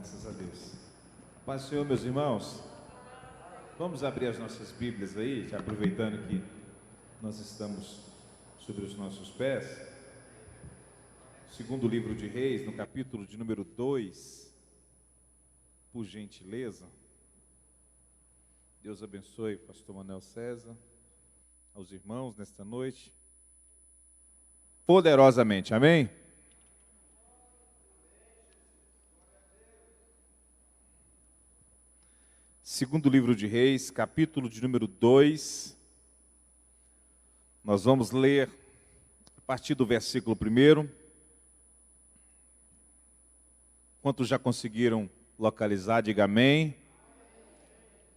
Graças a Deus. Paz do Senhor, meus irmãos. Vamos abrir as nossas Bíblias aí, já aproveitando que nós estamos sobre os nossos pés. Segundo livro de Reis, no capítulo de número 2, por gentileza. Deus abençoe o pastor Manuel César, aos irmãos nesta noite, poderosamente, amém? Segundo livro de Reis, capítulo de número 2, nós vamos ler a partir do versículo 1. Quantos já conseguiram localizar, diga amém.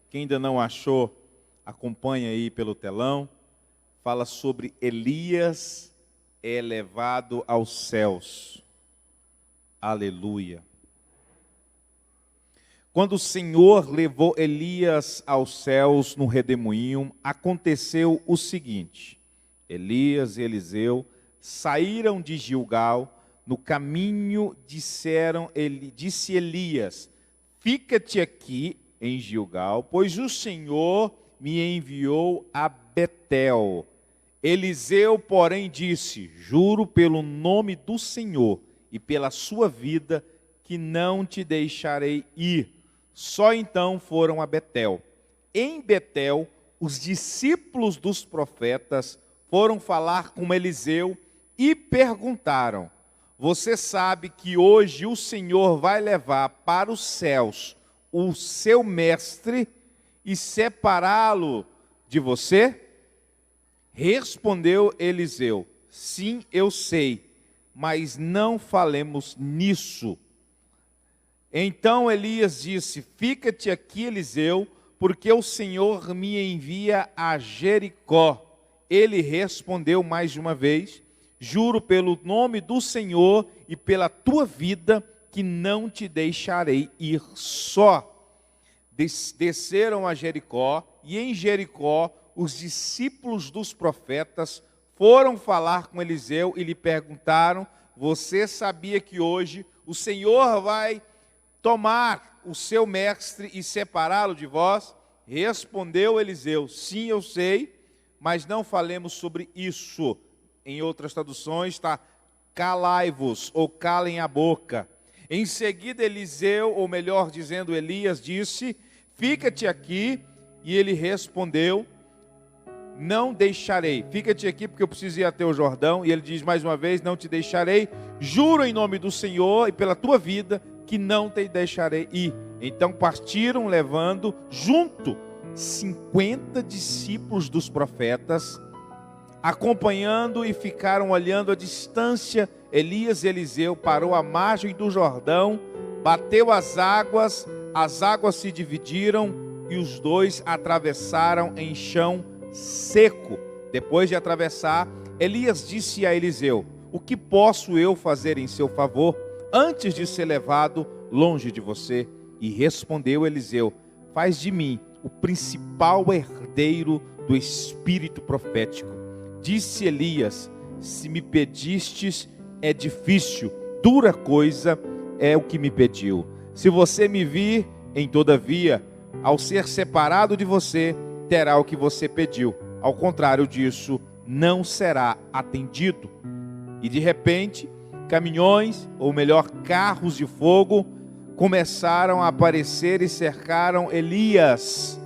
Quem ainda não achou, acompanha aí pelo telão. Fala sobre Elias é elevado aos céus. Aleluia. Quando o Senhor levou Elias aos céus no redemoinho, aconteceu o seguinte: Elias e Eliseu saíram de Gilgal. No caminho disse Elias: fica-te aqui em Gilgal, pois o Senhor me enviou a Betel. Eliseu, porém, disse: juro pelo nome do Senhor e pela sua vida que não te deixarei ir. Só então foram a Betel. Em Betel, os discípulos dos profetas foram falar com Eliseu e perguntaram: você sabe que hoje o Senhor vai levar para os céus o seu mestre e separá-lo de você? Respondeu Eliseu: sim, eu sei, mas não falemos nisso. Então Elias disse: fica-te aqui, Eliseu, porque o Senhor me envia a Jericó. Ele respondeu mais uma vez: juro pelo nome do Senhor e pela tua vida que não te deixarei ir só. Desceram a Jericó, e em Jericó os discípulos dos profetas foram falar com Eliseu e lhe perguntaram: você sabia que hoje o Senhor vai tomar o seu mestre e separá-lo de vós? Respondeu Eliseu: sim, eu sei, mas não falemos sobre isso. Em outras traduções está: calai-vos, ou calem a boca. Em seguida Eliseu, ou melhor dizendo Elias, disse: fica-te aqui. E ele respondeu: não deixarei. Fica-te aqui porque eu preciso ir até o Jordão. E ele diz mais uma vez: não te deixarei. Juro em nome do Senhor e pela tua vida que não te deixarei ir. Então partiram, levando junto 50 discípulos dos profetas, acompanhando, e ficaram olhando à distância. Elias e Eliseu parou à margem do Jordão, bateu as águas se dividiram e os dois atravessaram em chão seco. Depois de atravessar, Elias disse a Eliseu: o que posso eu fazer em seu favor antes de ser levado longe de você? E respondeu Eliseu: faz de mim o principal herdeiro do espírito profético. Disse Elias: se me pedistes, é difícil, dura coisa é o que me pediu. Se você me vir, em todavia, ao ser separado de você, terá o que você pediu. Ao contrário disso, não será atendido. E de repente, caminhões, ou melhor, carros de fogo, começaram a aparecer e cercaram Elias.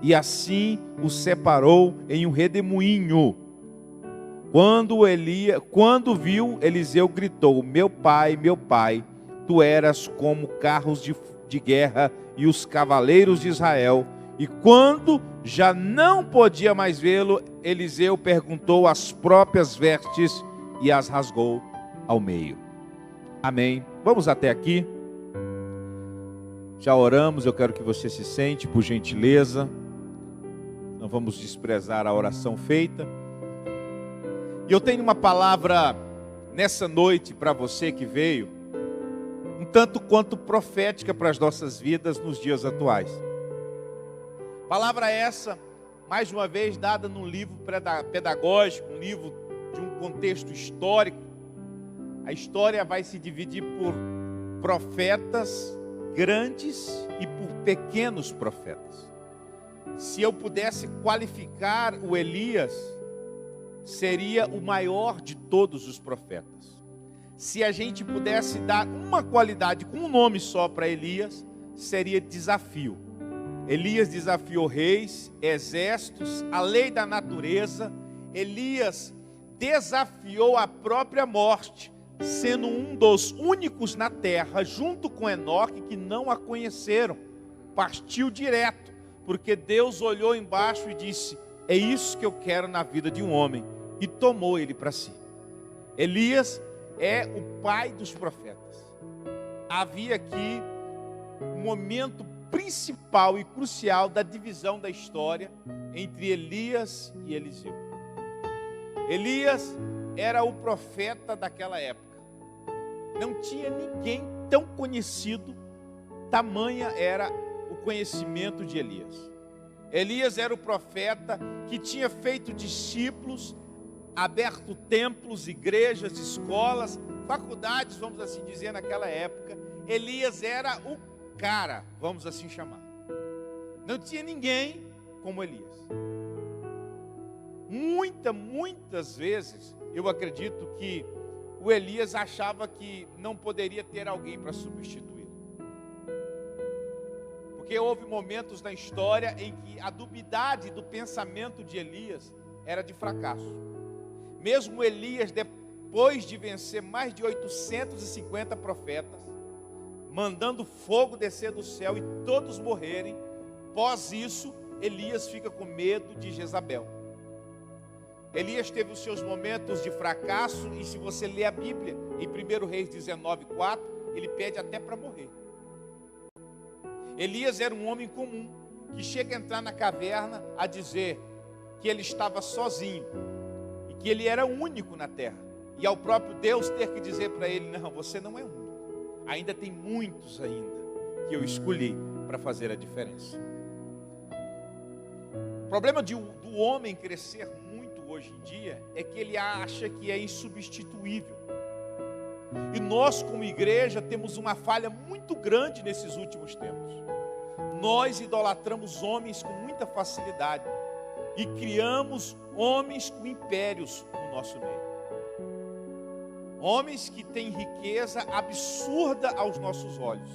E assim o separou em um redemoinho. Quando viu, Eliseu gritou: meu pai, tu eras como carros de guerra e os cavaleiros de Israel. E quando já não podia mais vê-lo, Eliseu perguntou as próprias vestes e as rasgou ao meio. Amém. Vamos até aqui. Já oramos, eu quero que você se sente, por gentileza. Não vamos desprezar a oração feita. E eu tenho uma palavra nessa noite para você que veio, um tanto quanto profética para as nossas vidas nos dias atuais. Palavra essa, mais uma vez, dada num livro pedagógico, um livro de um contexto histórico. A história vai se dividir por profetas grandes e por pequenos profetas. Se eu pudesse qualificar o Elias, seria o maior de todos os profetas. Se a gente pudesse dar uma qualidade com um nome só para Elias, seria desafio. Elias desafiou reis, exércitos, a lei da natureza. Elias desafiou a própria morte, sendo um dos únicos na terra, junto com Enoque, que não a conheceram. Partiu direto, porque Deus olhou embaixo e disse: é isso que eu quero na vida de um homem, e tomou ele para si. Elias é o pai dos profetas. Havia aqui um momento principal e crucial da divisão da história entre Elias e Eliseu. Elias era o profeta daquela época. Não tinha ninguém tão conhecido, tamanha era o conhecimento de Elias. Elias era o profeta que tinha feito discípulos, aberto templos, igrejas, escolas, faculdades, vamos assim dizer, naquela época. Elias era o cara, vamos assim chamar. Não tinha ninguém como Elias. Muitas vezes, eu acredito que o Elias achava que não poderia ter alguém para substituí-lo. Porque houve momentos na história em que a dubiedade do pensamento de Elias era de fracasso. Mesmo Elias, depois de vencer mais de 850 profetas, mandando fogo descer do céu e todos morrerem, após isso, Elias fica com medo de Jezabel. Elias teve os seus momentos de fracasso, e se você ler a Bíblia, em 1 Reis 19:4, ele pede até para morrer. Elias era um homem comum, que chega a entrar na caverna a dizer que ele estava sozinho, e que ele era único na terra, e ao próprio Deus ter que dizer para ele: não, você não é único, ainda tem muitos ainda, que eu escolhi para fazer a diferença. O problema do homem crescer muito hoje em dia é que ele acha que é insubstituível. E nós, como igreja, temos uma falha muito grande nesses últimos tempos. Nós idolatramos homens com muita facilidade e criamos homens com impérios no nosso meio. Homens que têm riqueza absurda aos nossos olhos.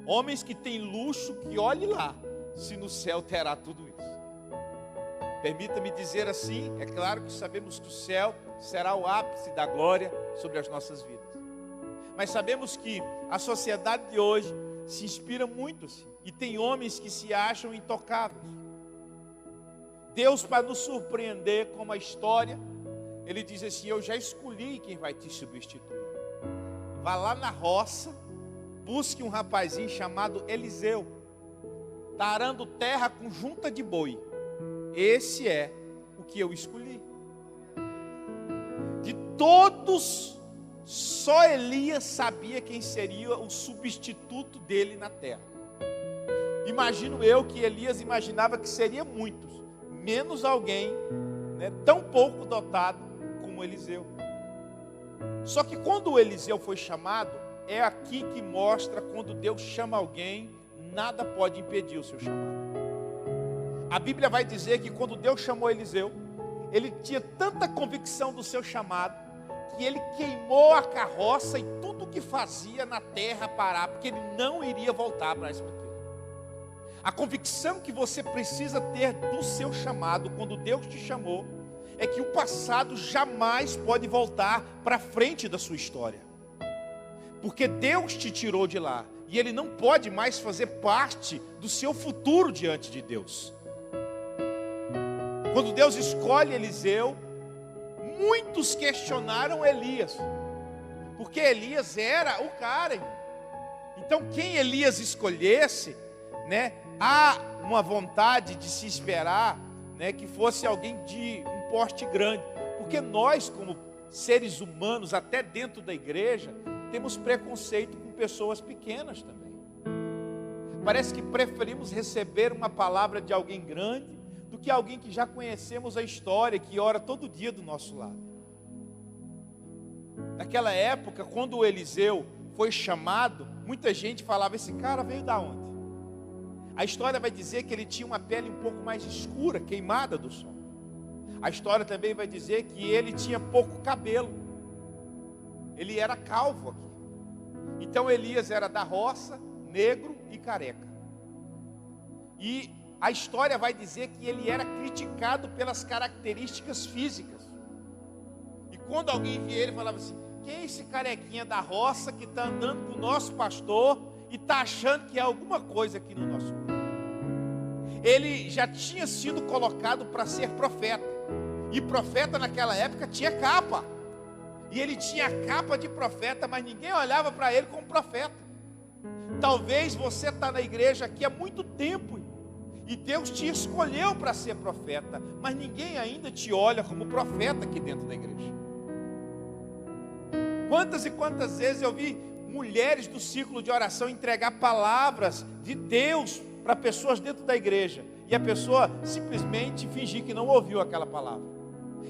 Homens que têm luxo que, olhe lá, se no céu terá tudo isso. Permita-me dizer assim, é claro que sabemos que o céu será o ápice da glória sobre as nossas vidas. Mas sabemos que a sociedade de hoje se inspira muito assim, e tem homens que se acham intocáveis. Deus, para nos surpreender com a história, Ele diz assim: eu já escolhi quem vai te substituir. Vá lá na roça, busque um rapazinho chamado Eliseu, está arando terra com junta de boi. Esse é o que eu escolhi. De todos, só Elias sabia quem seria o substituto dele na terra. Imagino eu que Elias imaginava que seria muitos, menos alguém, tão pouco dotado como Eliseu. Só que quando o Eliseu foi chamado, é aqui que mostra quando Deus chama alguém, nada pode impedir o seu chamado. A Bíblia vai dizer que quando Deus chamou Eliseu, ele tinha tanta convicção do seu chamado, que ele queimou a carroça e tudo o que fazia na terra parar, porque ele não iria voltar para isso aqui. A convicção que você precisa ter do seu chamado, quando Deus te chamou, é que o passado jamais pode voltar para frente da sua história. Porque Deus te tirou de lá, e Ele não pode mais fazer parte do seu futuro diante de Deus. Quando Deus escolhe Eliseu, muitos questionaram Elias, porque Elias era o cara. Então quem Elias escolhesse, há uma vontade de se esperar, que fosse alguém de um porte grande, porque nós, como seres humanos, até dentro da igreja, temos preconceito com pessoas pequenas também. Parece que preferimos receber uma palavra de alguém grande do que alguém que já conhecemos a história, que ora todo dia do nosso lado. Naquela época, quando o Eliseu foi chamado, muita gente falava, esse cara veio da onde? A história vai dizer que ele tinha uma pele um pouco mais escura, queimada do sol. A história também vai dizer que ele tinha pouco cabelo. Ele era calvo aqui. Então Elias era da roça, negro e careca. E a história vai dizer que ele era criticado pelas características físicas. E quando alguém via ele, falava assim, quem é esse carequinha da roça que está andando com o nosso pastor e está achando que é alguma coisa aqui no nosso meio? Ele já tinha sido colocado para ser profeta. E profeta naquela época tinha capa. E ele tinha a capa de profeta, mas ninguém olhava para ele como profeta. Talvez você está na igreja aqui há muito tempo, e Deus te escolheu para ser profeta, mas ninguém ainda te olha como profeta aqui dentro da igreja. Quantas e quantas vezes eu vi mulheres do círculo de oração entregar palavras de Deus para pessoas dentro da igreja, e a pessoa simplesmente fingir que não ouviu aquela palavra.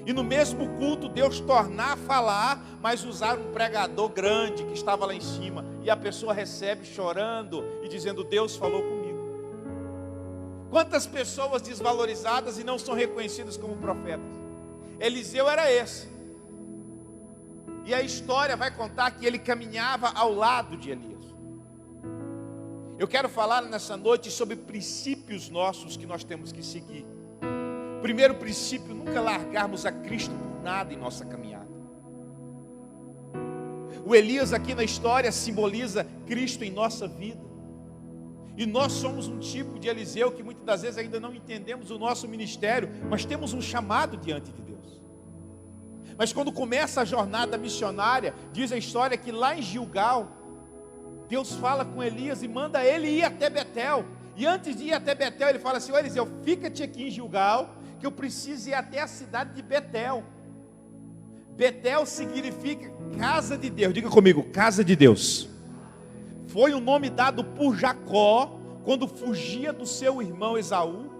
E no mesmo culto Deus tornar a falar, mas usar um pregador grande que estava lá em cima, e a pessoa recebe chorando e dizendo, Deus falou comigo. Quantas pessoas desvalorizadas e não são reconhecidas como profetas? Eliseu era esse. E a história vai contar que ele caminhava ao lado de Elias. Eu quero falar nessa noite sobre princípios nossos que nós temos que seguir. Primeiro princípio, nunca largarmos a Cristo por nada em nossa caminhada. O Elias aqui na história simboliza Cristo em nossa vida. E nós somos um tipo de Eliseu que muitas das vezes ainda não entendemos o nosso ministério, mas temos um chamado diante de Deus. Mas quando começa a jornada missionária, diz a história que lá em Gilgal, Deus fala com Elias e manda ele ir até Betel. E antes de ir até Betel, ele fala assim, ô Eliseu, fica-te aqui em Gilgal, que eu preciso ir até a cidade de Betel. Betel significa casa de Deus. Diga comigo, casa de Deus. Foi o nome dado por Jacó, quando fugia do seu irmão Esaú.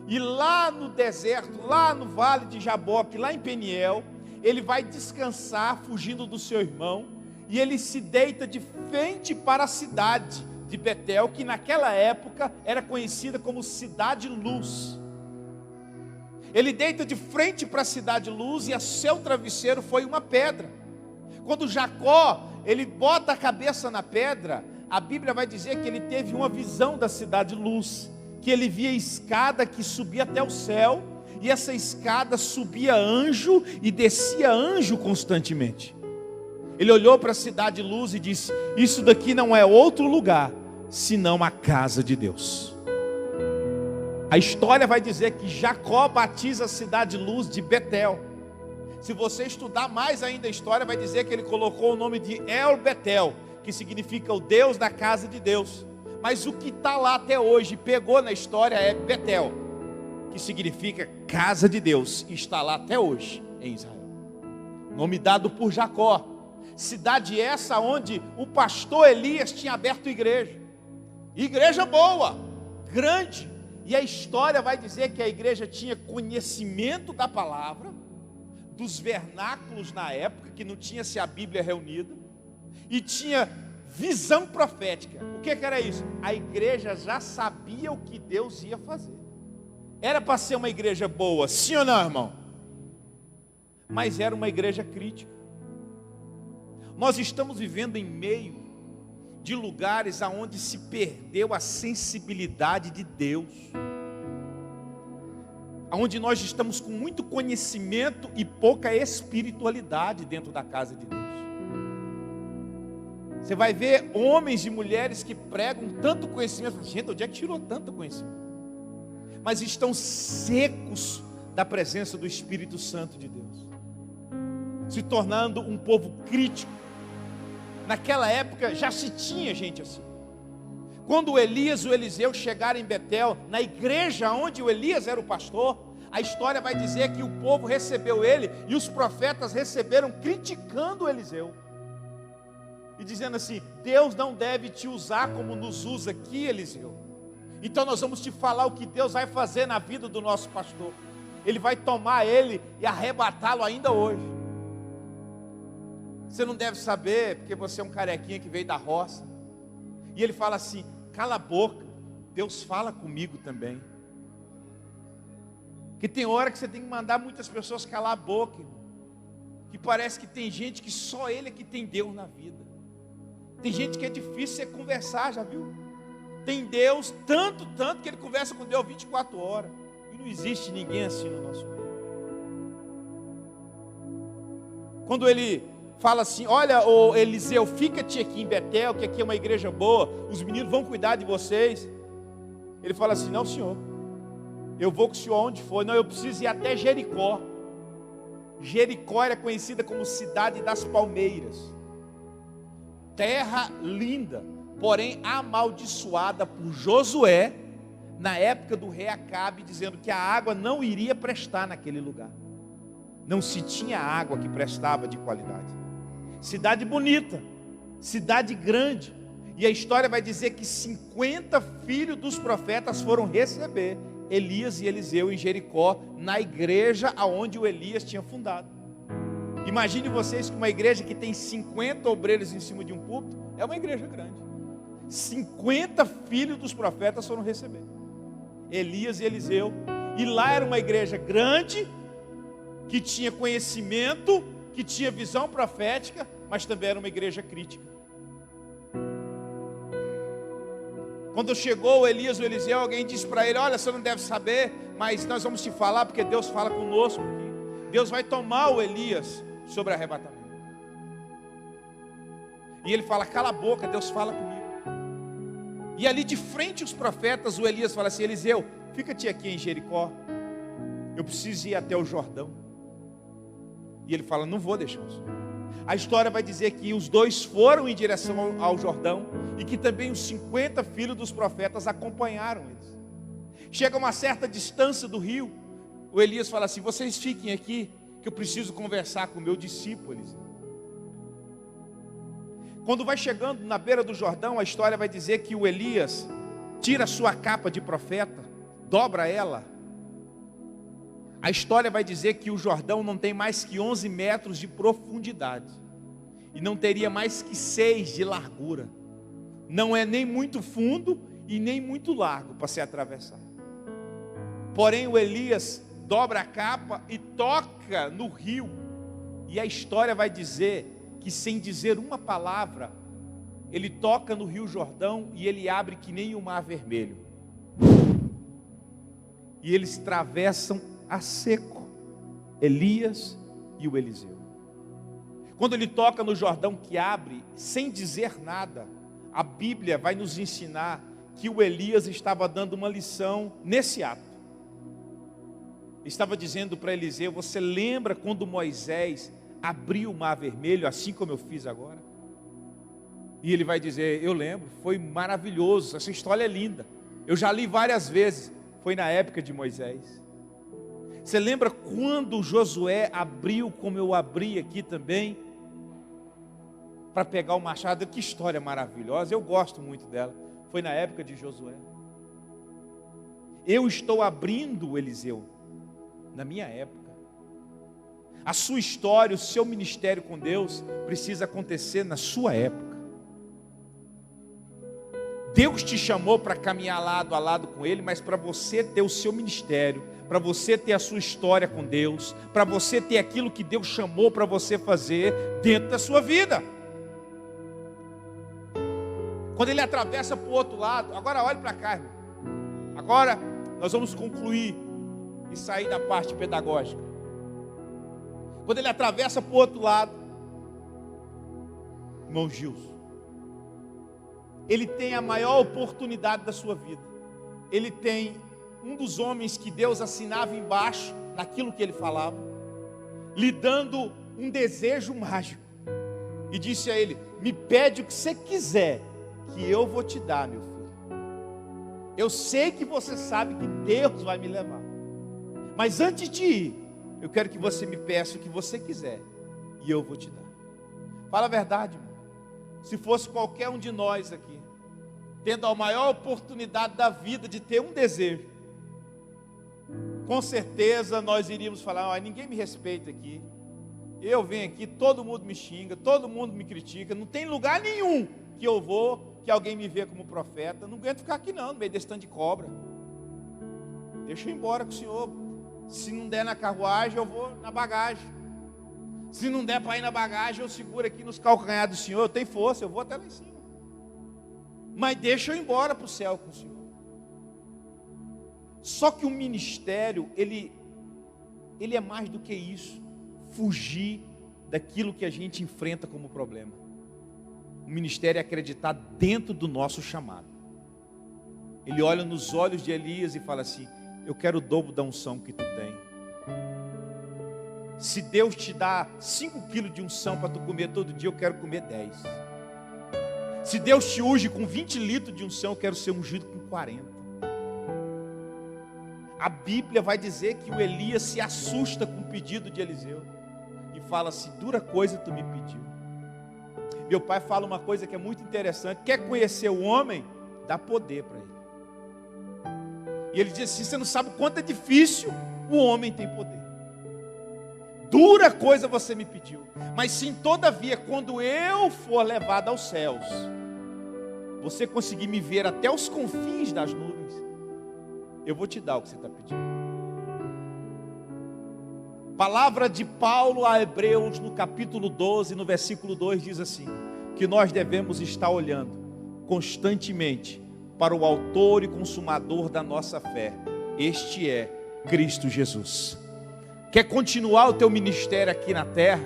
E lá no deserto, lá no vale de Jaboque, lá em Peniel, ele vai descansar, fugindo do seu irmão. E ele se deita de frente para a cidade de Betel, que naquela época era conhecida como Cidade Luz. Ele deita de frente para a Cidade Luz e a seu travesseiro foi uma pedra. Quando Jacó, ele bota a cabeça na pedra, a Bíblia vai dizer que ele teve uma visão da Cidade Luz, que ele via a escada que subia até o céu, e essa escada subia anjo e descia anjo constantemente. Ele olhou para a Cidade Luz e disse, isso daqui não é outro lugar, senão a casa de Deus. A história vai dizer que Jacó batiza a Cidade Luz de Betel. Se você estudar mais ainda a história, vai dizer que ele colocou o nome de El Betel, que significa o Deus da casa de Deus. Mas o que está lá até hoje, pegou na história, é Betel, que significa casa de Deus, e está lá até hoje em Israel. Nome dado por Jacó. Cidade essa onde o pastor Elias tinha aberto igreja. Igreja boa, grande. E a história vai dizer que a igreja tinha conhecimento da palavra, dos vernáculos na época, que não tinha-se a Bíblia reunida, e tinha visão profética. O que era isso? A igreja já sabia o que Deus ia fazer. Era para ser uma igreja boa, sim ou não, irmão? Mas era uma igreja crítica. Nós estamos vivendo em meio de lugares aonde se perdeu a sensibilidade de Deus, aonde nós estamos com muito conhecimento e pouca espiritualidade dentro da casa de Deus. Você vai ver homens e mulheres que pregam tanto conhecimento, gente, onde é que tirou tanto conhecimento? Mas estão secos da presença do Espírito Santo de Deus, se tornando um povo crítico. Naquela época já se tinha gente assim. Quando o Elias e o Eliseu chegaram em Betel, na igreja onde o Elias era o pastor, a história vai dizer que o povo recebeu ele, e os profetas receberam criticando o Eliseu, e dizendo assim, Deus não deve te usar como nos usa aqui, Eliseu. Então nós vamos te falar o que Deus vai fazer na vida do nosso pastor. Ele vai tomar ele e arrebatá-lo ainda hoje. Você não deve saber, porque você é um carequinha que veio da roça. E ele fala assim: cala a boca, Deus fala comigo também. Que tem hora que você tem que mandar muitas pessoas calar a boca, irmão. Que parece que tem gente que só ele é que tem Deus na vida. Tem gente que é difícil você conversar, já viu? Tem Deus, tanto que ele conversa com Deus 24 horas. E não existe ninguém assim no nosso meio. Quando ele fala assim: olha, ô Eliseu, fica-te aqui em Betel, que aqui é uma igreja boa, os meninos vão cuidar de vocês. Ele fala assim: não, senhor, eu vou com o senhor aonde for. Não, eu preciso ir até Jericó. Jericó era conhecida como cidade das palmeiras. Terra linda, porém amaldiçoada por Josué, na época do rei Acabe, dizendo que a água não iria prestar naquele lugar. Não se tinha água que prestava de qualidade. Cidade bonita, cidade grande. E a história vai dizer que 50 filhos dos profetas foram receber Elias e Eliseu em Jericó, na igreja aonde o Elias tinha fundado. Imagine vocês que uma igreja que tem 50 obreiros em cima de um púlpito é uma igreja grande. 50 filhos dos profetas foram receber Elias e Eliseu. E lá era uma igreja grande, que tinha conhecimento, que tinha visão profética, mas também era uma igreja crítica. Quando chegou o Elias e o Eliseu, alguém disse para ele: olha, você não deve saber, mas nós vamos te falar, porque Deus fala conosco aqui. Deus vai tomar o Elias sobre arrebatamento. E ele fala: cala a boca, Deus fala comigo. E ali de frente os profetas, o Elias fala assim: Eliseu, fica-te aqui em Jericó, eu preciso ir até o Jordão. E ele fala: não vou deixar o senhor. A história vai dizer que os dois foram em direção ao Jordão, e que também os 50 filhos dos profetas acompanharam eles. Chega a uma certa distância do rio, o Elias fala assim: vocês fiquem aqui, que eu preciso conversar com o meu discípulo Eliseu. Quando vai chegando na beira do Jordão, a história vai dizer que o Elias tira a sua capa de profeta, dobra ela. A história vai dizer que o Jordão não tem mais que 11 metros de profundidade, e não teria mais que 6 de largura. Não é nem muito fundo e nem muito largo para se atravessar. Porém o Elias dobra a capa e toca no rio, e a história vai dizer que, sem dizer uma palavra, ele toca no rio Jordão e ele abre que nem o mar vermelho, e eles atravessam a seco, Elias e o Eliseu. Quando ele toca no Jordão que abre, sem dizer nada, a Bíblia vai nos ensinar que o Elias estava dando uma lição nesse ato. Estava dizendo para Eliseu: você lembra quando Moisés abriu o mar vermelho, assim como eu fiz agora? E ele vai dizer: eu lembro, foi maravilhoso, essa história é linda, eu já li várias vezes, foi na época de Moisés. Você lembra quando Josué abriu, como eu abri aqui também, para pegar o machado? Que história maravilhosa, eu gosto muito dela. Foi na época de Josué. Eu estou abrindo, Eliseu, na minha época. A sua história, o seu ministério com Deus precisa acontecer na sua época. Deus te chamou para caminhar lado a lado com Ele, mas para você ter o seu ministério, para você ter a sua história com Deus, para você ter aquilo que Deus chamou para você fazer dentro da sua vida. Quando ele atravessa para o outro lado, agora olhe para cá, irmão. Agora nós vamos concluir e sair da parte pedagógica. Quando ele atravessa para o outro lado, irmão Gilson, ele tem a maior oportunidade da sua vida. Ele tem um dos homens que Deus assinava embaixo, naquilo que ele falava, lhe dando um desejo mágico, e disse a ele: me pede o que você quiser, que eu vou te dar, meu filho. Eu sei que você sabe que Deus vai me levar, mas antes de ir, eu quero que você me peça o que você quiser, e eu vou te dar. Fala a verdade, irmão. Se fosse qualquer um de nós aqui, tendo a maior oportunidade da vida de ter um desejo, com certeza nós iríamos falar: ninguém me respeita aqui, Eu venho aqui, todo mundo me xinga, todo mundo me critica, não tem lugar nenhum que eu vou, que alguém me vê como profeta. Não aguento ficar aqui não, no meio desse tanto de cobra. Deixa eu ir embora com o senhor. Se não der na carruagem, eu vou na bagagem. Se não der para ir na bagagem, eu seguro aqui nos calcanhares do senhor. Eu tenho força, eu vou até lá em cima. Mas deixa eu ir embora para o céu com o senhor. Só que o ministério, ele é mais do que isso. Fugir daquilo que a gente enfrenta como problema. O ministério é acreditar dentro do nosso chamado. Ele olha nos olhos de Elias e fala assim: eu quero o dobro da unção que tu tem. Se Deus te dá 5 quilos de unção para tu comer todo dia, eu quero comer 10. Se Deus te unge com 20 litros de unção, eu quero ser ungido com 40. A Bíblia vai dizer que o Elias se assusta com o pedido de Eliseu e fala assim: dura coisa tu me pediu. Meu pai fala uma coisa que é muito interessante: quer conhecer o homem? Dá poder para ele. E ele diz assim: você não sabe o quanto é difícil o homem tem poder. Dura coisa você me pediu, mas sim, todavia, quando eu for levado aos céus, você conseguir me ver até os confins das nuvens, eu vou te dar o que você está pedindo. Palavra de Paulo a Hebreus, no capítulo 12, no versículo 2, diz assim: que nós devemos estar olhando constantemente para o autor e consumador da nossa fé. Este é Cristo Jesus. Quer continuar o teu ministério aqui na terra?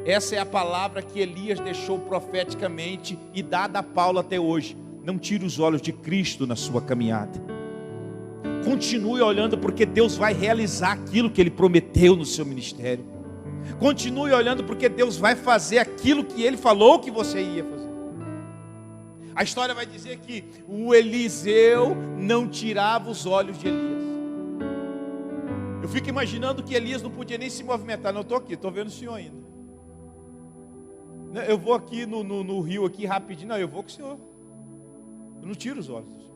Essa é a palavra que Elias deixou profeticamente e dada a Paulo até hoje. Não tire os olhos de Cristo na sua caminhada. Continue olhando, porque Deus vai realizar aquilo que Ele prometeu no seu ministério. Continue olhando, porque Deus vai fazer aquilo que Ele falou que você ia fazer. A história vai dizer que o Eliseu não tirava os olhos de Elias. Eu fico imaginando que Elias não podia nem se movimentar. Não, eu estou aqui, estou vendo o senhor ainda. Eu vou aqui no rio aqui rapidinho. Não, eu vou com o senhor. Eu não tiro os olhos do senhor.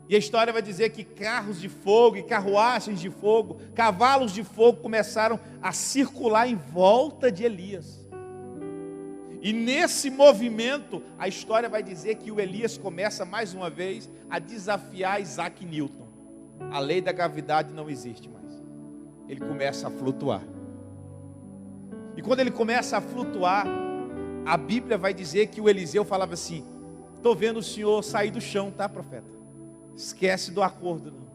E a história vai dizer que carros de fogo e carruagens de fogo, cavalos de fogo começaram a circular em volta de Elias. E nesse movimento, a história vai dizer que o Elias começa mais uma vez a desafiar Isaac Newton. A lei da gravidade não existe mais. Ele começa a flutuar. E quando ele começa a flutuar, a Bíblia vai dizer que o Eliseu falava assim: estou vendo o senhor sair do chão, tá, profeta? Esquece do acordo, não.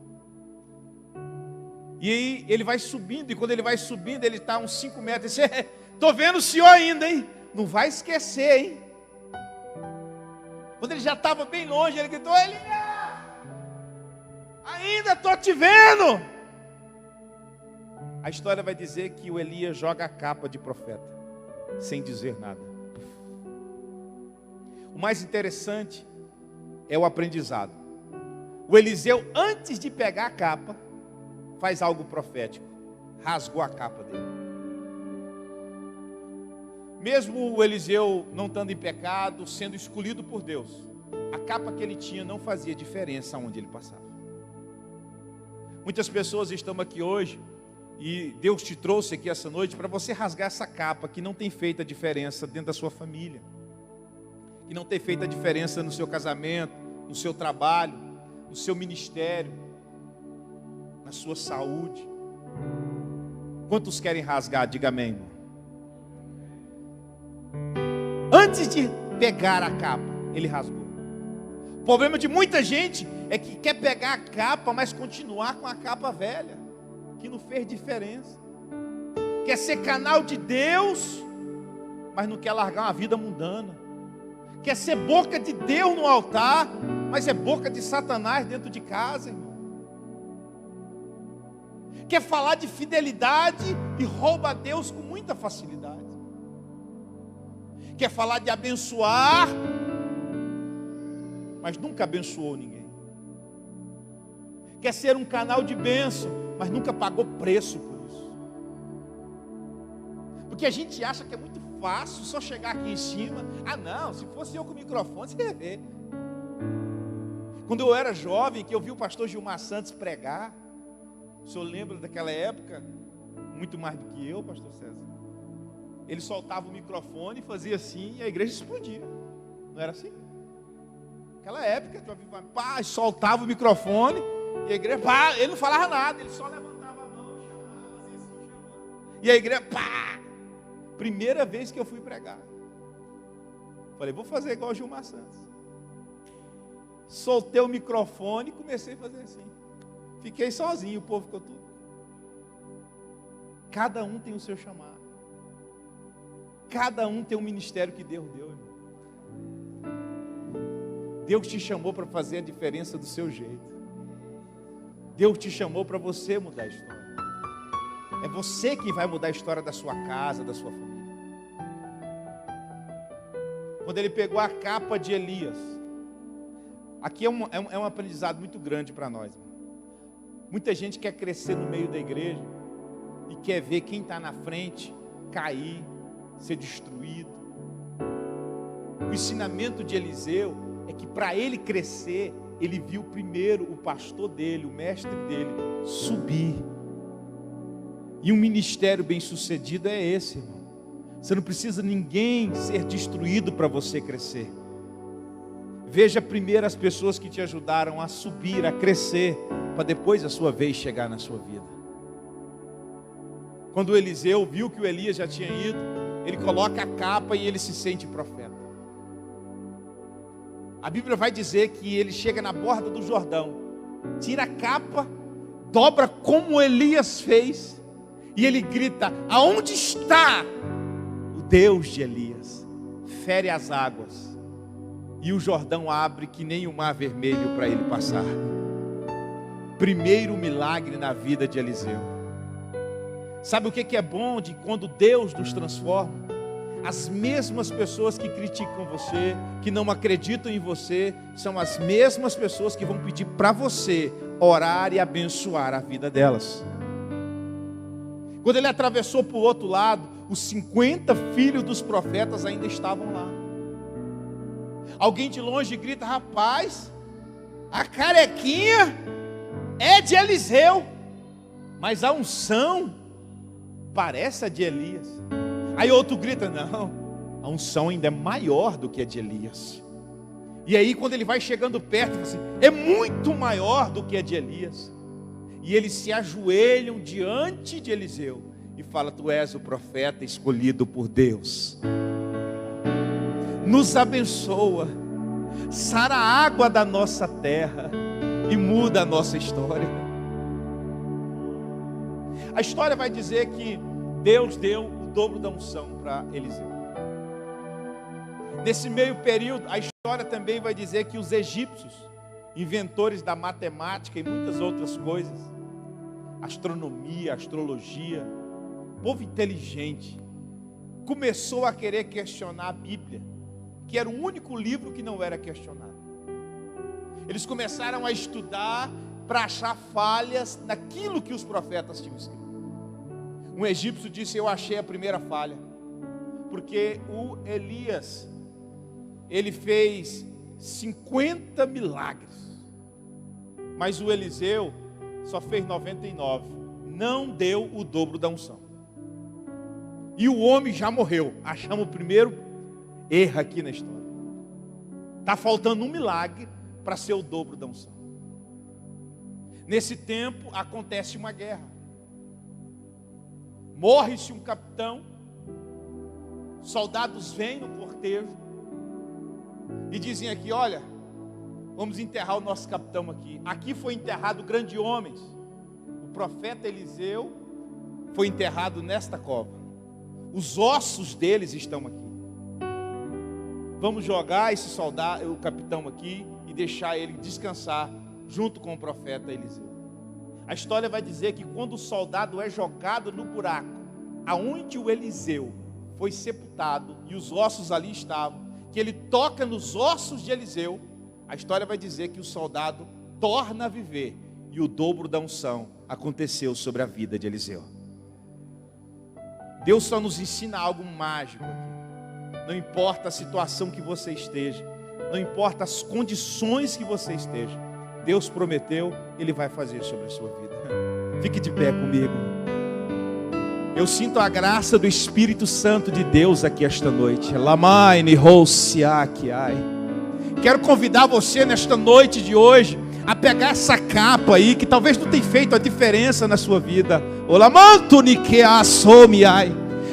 E aí ele vai subindo, e quando ele vai subindo, ele está a uns 5 metros. Estou vendo o senhor ainda, hein? Não vai esquecer, hein? Quando ele já estava bem longe, ele gritou: Elias, ainda estou te vendo. A história vai dizer que o Elias joga a capa de profeta, sem dizer nada. O mais interessante é o aprendizado. O Eliseu, antes de pegar a capa, faz algo profético. Rasgou a capa dele. Mesmo o Eliseu não estando em pecado, sendo escolhido por Deus, a capa que ele tinha não fazia diferença onde ele passava. Muitas pessoas estão aqui hoje, e Deus te trouxe aqui essa noite para você rasgar essa capa que não tem feito a diferença dentro da sua família, que não tem feito a diferença no seu casamento, no seu trabalho, no seu ministério, na sua saúde. Quantos querem rasgar? Diga amém, irmão. Antes de pegar a capa, ele rasgou. O problema de muita gente é que quer pegar a capa, mas continuar com a capa velha, que não fez diferença. Quer ser canal de Deus, mas não quer largar uma vida mundana. Quer ser boca de Deus no altar, mas é boca de Satanás dentro de casa, irmão. Quer falar de fidelidade e rouba a Deus com muita facilidade. Quer falar de abençoar, mas nunca abençoou ninguém. Quer ser um canal de bênção, mas nunca pagou preço por isso. Porque a gente acha que é muito fácil só chegar aqui em cima. Ah não, se fosse eu com o microfone, você ia ver. Quando eu era jovem, que eu vi o pastor Gilmar Santos pregar, o senhor lembra daquela época? Muito mais do que eu, pastor César. ele soltava o microfone, fazia assim e a igreja explodia. Não era assim? Naquela época, pá, soltava o microfone e a igreja, pá, ele não falava nada, ele só levantava a mão, chamava, fazia assim, chamava. E a igreja, pá! Primeira vez que eu fui pregar. Falei, vou fazer igual o Gilmar Santos. Soltei o microfone e comecei a fazer assim. Fiquei sozinho, o povo ficou tudo. Cada um tem o seu chamado. Cada um tem um ministério que Deus deu, irmão. Deus te chamou para fazer a diferença do seu jeito. Deus te chamou para você mudar a história. É você que vai mudar a história da sua casa, da sua família. Quando ele pegou a capa de Elias, aqui é um aprendizado muito grande para nós, irmão. Muita gente quer crescer no meio da igreja e quer ver quem está na frente cair, ser destruído. O ensinamento de Eliseu é que para ele crescer, ele viu primeiro o pastor dele, o mestre dele, subir. E um ministério bem sucedido é esse, irmão. Você não precisa ninguém ser destruído para você crescer. Veja primeiro as pessoas que te ajudaram a subir, a crescer, para depois a sua vez chegar na sua vida. Quando o Eliseu viu que o Elias já tinha ido, ele coloca a capa e ele se sente profeta. A Bíblia vai dizer que ele chega na borda do Jordão, tira a capa, dobra como Elias fez, e ele grita: aonde está o Deus de Elias? Fere as águas, e o Jordão abre que nem o mar vermelho para ele passar. Primeiro milagre na vida de Eliseu. Sabe o que é bom de quando Deus nos transforma? As mesmas pessoas que criticam você, que não acreditam em você, são as mesmas pessoas que vão pedir para você orar e abençoar a vida delas. Quando ele atravessou para o outro lado, os 50 filhos dos profetas ainda estavam lá. Alguém de longe grita: rapaz, a carequinha é de Eliseu, mas a unção parece a de Elias. Aí outro grita: não, a unção ainda é maior do que a de Elias. E aí quando ele vai chegando perto, ele fala assim: é muito maior do que a de Elias. E eles se ajoelham diante de Eliseu e falam: tu és o profeta escolhido por Deus. Nos abençoa, sara a água da nossa terra e muda a nossa história. A história vai dizer que Deus deu o dobro da unção para Eliseu. Nesse meio período, a história também vai dizer que os egípcios, inventores da matemática e muitas outras coisas, astronomia, astrologia, povo inteligente, começou a querer questionar a Bíblia, que era o único livro que não era questionado. Eles começaram a estudar para achar falhas naquilo que os profetas tinham escrito. Um egípcio disse: eu achei a primeira falha, porque o Elias, ele fez 50 milagres, mas o Eliseu só fez 99, não deu o dobro da unção. E o homem já morreu. Achamos o primeiro erro aqui na história. Está faltando um milagre para ser o dobro da unção. Nesse tempo acontece uma guerra. Morre-se um capitão, soldados vêm no cortejo e dizem aqui: olha, vamos enterrar o nosso capitão aqui. Aqui foi enterrado grandes homens. O profeta Eliseu foi enterrado nesta cova. Os ossos deles estão aqui. Vamos jogar esse soldado, o capitão aqui, e deixar ele descansar junto com o profeta Eliseu. A história vai dizer que quando o soldado é jogado no buraco, aonde o Eliseu foi sepultado e os ossos ali estavam, que ele toca nos ossos de Eliseu, a história vai dizer que o soldado torna a viver e o dobro da unção aconteceu sobre a vida de Eliseu. Deus só nos ensina algo mágico aqui. Não importa a situação que você esteja, não importa as condições que você esteja, Deus prometeu, Ele vai fazer sobre a sua vida. Fique de pé comigo. Eu sinto a graça do Espírito Santo de Deus aqui esta noite. Lamaine Roussiakiai. Quero convidar você nesta noite de hoje a pegar essa capa aí, que talvez não tenha feito a diferença na sua vida.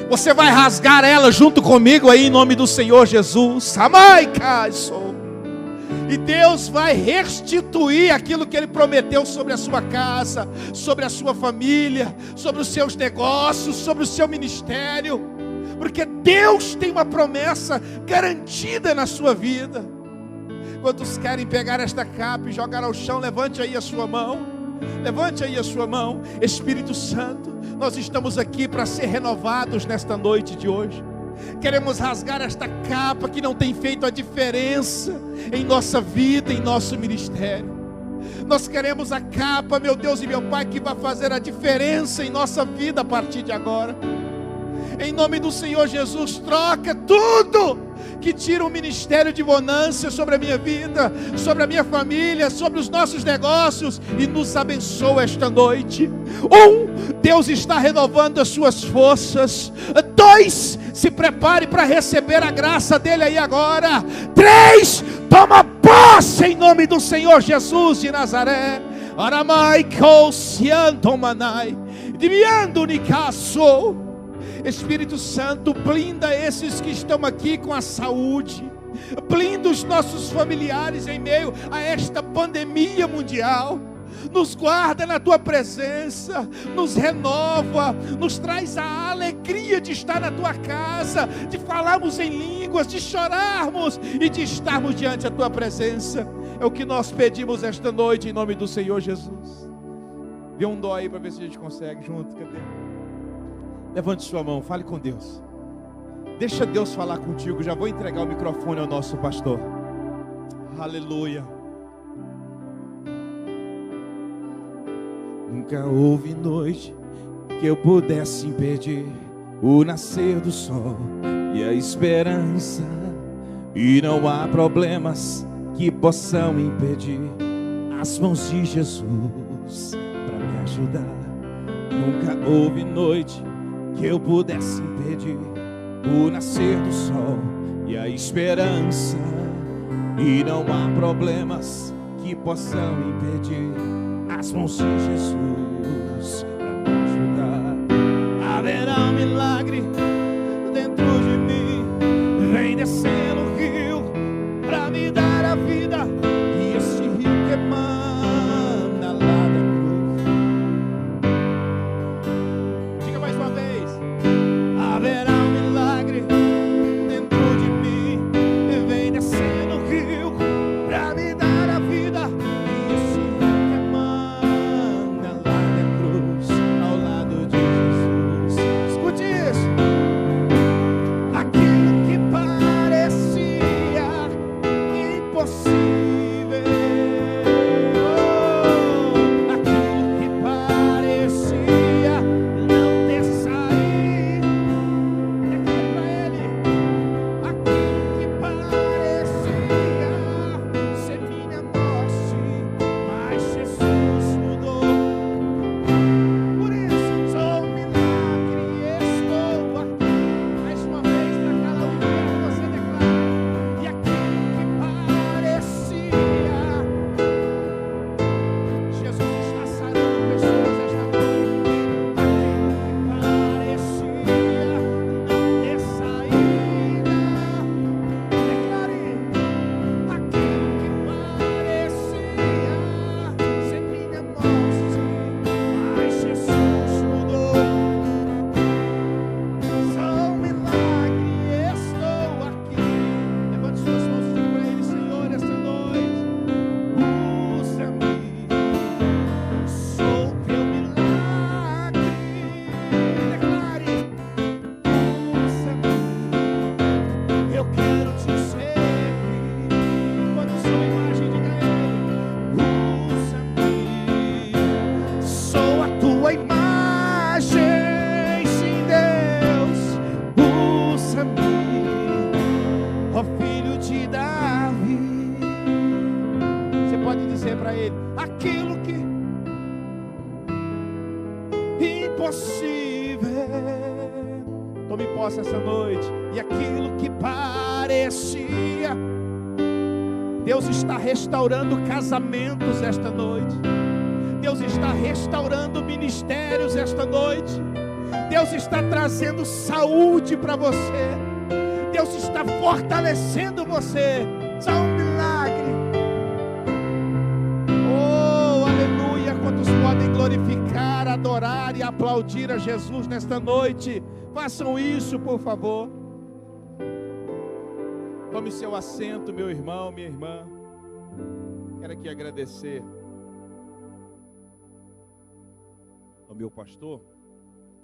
Você vai rasgar ela junto comigo aí em nome do Senhor Jesus. E Deus vai restituir aquilo que Ele prometeu sobre a sua casa, sobre a sua família, sobre os seus negócios, sobre o seu ministério. Porque Deus tem uma promessa garantida na sua vida. Quantos querem pegar esta capa e jogar ao chão? Levante aí a sua mão. Levante aí a sua mão. Espírito Santo, nós estamos aqui para ser renovados nesta noite de hoje. Queremos rasgar esta capa que não tem feito a diferença em nossa vida, em nosso ministério. Nós queremos a capa, meu Deus e meu Pai, que vai fazer a diferença em nossa vida a partir de agora. Em nome do Senhor Jesus, troca tudo que tira o ministério de bonança sobre a minha vida, sobre a minha família, sobre os nossos negócios, e nos abençoa esta noite. 1, Deus está renovando as suas forças. 2, se prepare para receber a graça dele aí agora. 3, toma posse em nome do Senhor Jesus de Nazaré. Aramai kousiantomanai, diviando nicasso. Espírito Santo, blinda esses que estão aqui com a saúde, blinda os nossos familiares em meio a esta pandemia mundial. Nos guarda na tua presença, nos renova, nos traz a alegria de estar na tua casa, de falarmos em línguas, de chorarmos e de estarmos diante da tua presença. É o que nós pedimos esta noite em nome do Senhor Jesus. Vê um dó aí para ver se a gente consegue junto. Cadê? Levante sua mão, fale com Deus. Deixa Deus falar contigo. Já vou entregar o microfone ao nosso pastor. Aleluia. Nunca houve noite que eu pudesse impedir o nascer do sol e a esperança, e não há problemas que possam impedir as mãos de Jesus para me ajudar. Nunca houve noite que eu pudesse impedir o nascer do sol e a esperança, e não há problemas que possam impedir as mãos de Jesus para me ajudar. Haverá um milagre dentro de mim, vem descendo o rio para me dar a vida, e esse rio que emana lá da cruz. Diga mais uma vez. Haverá um milagre dentro de mim, vem descendo o rio para me dar a vida, e esse rio que emana lá da cruz, ao lado de Jesus. Escute isso. Aquilo que parecia impossível, aquilo que parecia não ter saído, declare pra Ele. Aquilo que parecia ser minha morte, mas Jesus mudou. Por isso sou um milagre e estou aqui. Mais uma vez na cada lugar você declara. E aquilo que parecia, Jesus está sarando pessoas esta noite. Aquilo que parecia não ter saída, declare. Aquilo que parecia ser minha morte, mas Jesus mudou. Sou um milagre e estou aqui. Levante suas mãos e diga para Ele: Senhor, esta noite, usa-me. Sou teu milagre. Declare: usa-me. Eu quero te servir. Quando eu sou a imagem, diga a Ele: usa-me. Sou a tua imagem, sim, Deus. Usa-me, ó Filho de Davi. Você pode dizer para Ele: aquilo que impossível, movendo. Tome posse essa noite. E aquilo que parecia, Deus está restaurando casamentos esta noite. Deus está restaurando ministérios esta noite. Deus está trazendo saúde para você. Deus está fortalecendo você. Isso é um milagre. Oh, aleluia. Quantos podem glorificar, adorar e aplaudir a Jesus nesta noite? Façam isso, por favor. Tome seu assento, meu irmão, minha irmã. Quero aqui agradecer ao meu pastor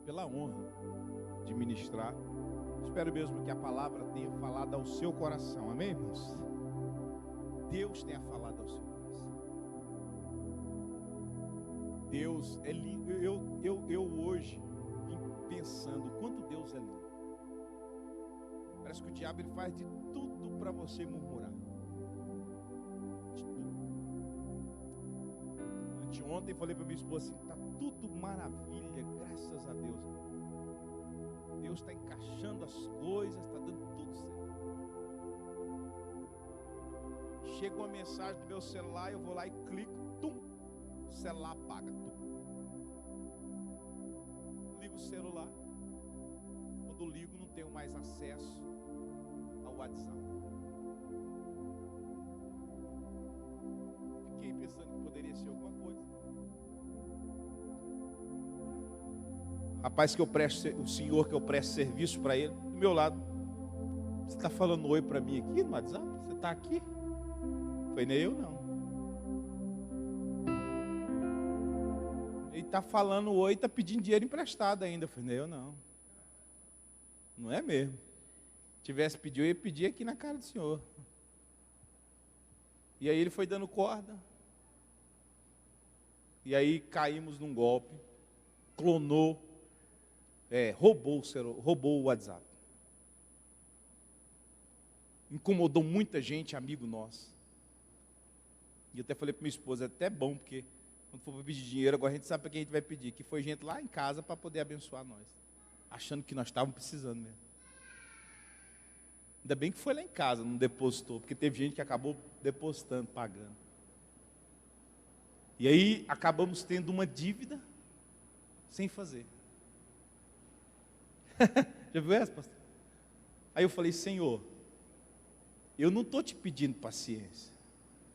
pela honra de ministrar. Espero mesmo que a palavra tenha falado ao seu coração. Amém, irmãos? Deus tenha falado ao seu coração. Deus é lindo. Eu hoje vim pensando quanto Deus é lindo. Parece que o diabo ele faz de tudo para você murmurar. De tudo. Anteontem falei para minha esposa assim: está tudo maravilha, graças a Deus. Deus está encaixando as coisas, está dando tudo certo. Chega uma mensagem do meu celular, eu vou lá e clico, tum, o celular apaga, tum. Ligo o celular. Quando ligo, não tenho mais acesso ao WhatsApp. Fiquei pensando que poderia ser alguma coisa. Rapaz, o senhor que eu presto serviço para ele, do meu lado. Você está falando oi para mim aqui no WhatsApp? Você está aqui? Foi nem eu não. Ele está falando oi, está pedindo dinheiro emprestado ainda. Foi nem eu não. Não é mesmo. Se tivesse pedido, eu ia pedir aqui na cara do senhor. E aí ele foi dando corda. E aí caímos num golpe. Clonou. Roubou o WhatsApp. Incomodou muita gente, amigo nosso. E eu até falei para minha esposa: é até bom, porque quando for pedir dinheiro, agora a gente sabe para quem a gente vai pedir. Que foi gente lá em casa para poder abençoar nós. Achando que nós estávamos precisando mesmo. Ainda bem que foi lá em casa, não depositou, porque teve gente que acabou depositando, pagando. E aí acabamos tendo uma dívida sem fazer. Já viu essa, pastor? Aí eu falei: Senhor, eu não estou te pedindo paciência,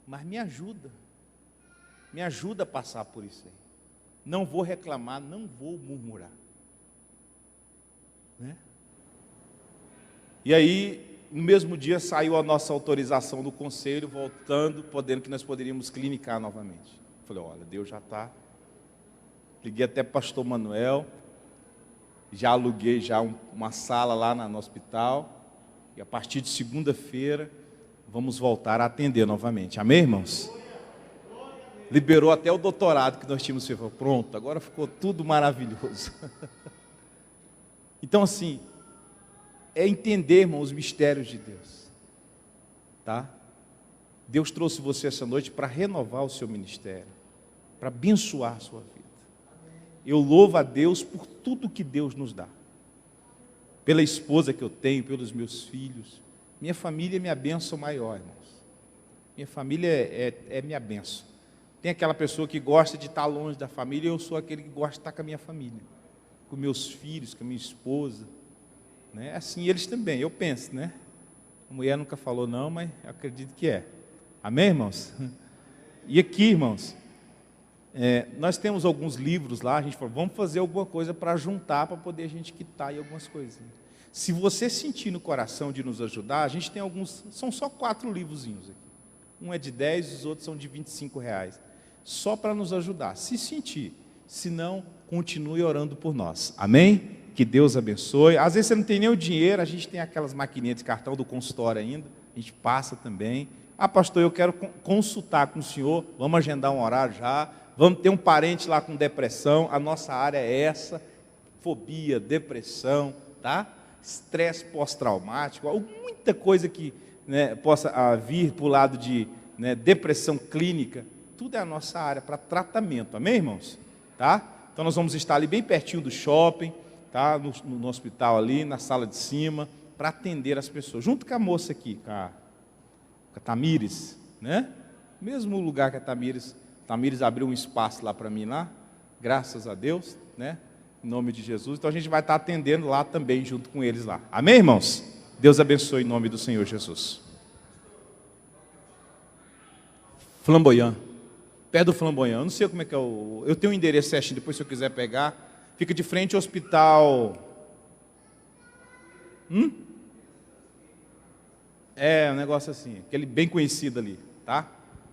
mas me ajuda a passar por isso aí. Não vou reclamar, não vou murmurar, né? E aí, no mesmo dia, saiu a nossa autorização do conselho, voltando, podendo que nós poderíamos clinicar novamente. Falei: olha, Deus já está. Liguei até para o pastor Manuel, já aluguei uma sala lá no hospital, e a partir de segunda-feira, vamos voltar a atender novamente. Amém, irmãos? Liberou até o doutorado que nós tínhamos feito. Pronto, agora ficou tudo maravilhoso. Então, assim, é entender, irmão, os mistérios de Deus, tá? Deus trouxe você essa noite para renovar o seu ministério, para abençoar a sua vida. Eu louvo a Deus por tudo que Deus nos dá, pela esposa que eu tenho, pelos meus filhos. Minha família é minha bênção maior, irmãos. Minha família é minha bênção. Tem aquela pessoa que gosta de estar longe da família, eu sou aquele que gosta de estar com a minha família, com meus filhos, com a minha esposa, né? Assim eles também, eu penso, né? A mulher nunca falou não, mas eu acredito que é. Amém, irmãos? E aqui, irmãos, nós temos alguns livros lá, a gente falou: vamos fazer alguma coisa para juntar, para poder a gente quitar aí algumas coisinhas. Se você sentir no coração de nos ajudar, a gente tem alguns, são só 4 livrozinhos aqui. Um é de 10, os outros são de R$25. Só para nos ajudar, se sentir. Se não, continue orando por nós. Amém? Que Deus abençoe. Às vezes você não tem nem o dinheiro, a gente tem aquelas maquininhas de cartão do consultório ainda, a gente passa também. Ah, pastor, eu quero consultar com o senhor, vamos agendar um horário já, vamos ter um parente lá com depressão, a nossa área é essa, fobia, depressão, tá? Estresse pós-traumático, muita coisa que, né, possa vir para o lado de, né, depressão clínica, tudo é a nossa área para tratamento, amém, irmãos? Tá? Então nós vamos estar ali bem pertinho do shopping, tá no hospital ali, na sala de cima, para atender as pessoas, junto com a moça aqui, com a Tamires, né? Mesmo lugar que a Tamires abriu um espaço lá para mim lá, graças a Deus, né? Em nome de Jesus. Então a gente vai estar atendendo lá também, junto com eles lá. Amém, irmãos? Deus abençoe em nome do Senhor Jesus. Flamboyant. Perto do Flamboyant. Eu não sei como é que é o... Eu tenho um endereço certinho, depois se eu quiser pegar. Fica de frente ao hospital... É, um negócio assim. Aquele bem conhecido ali, tá?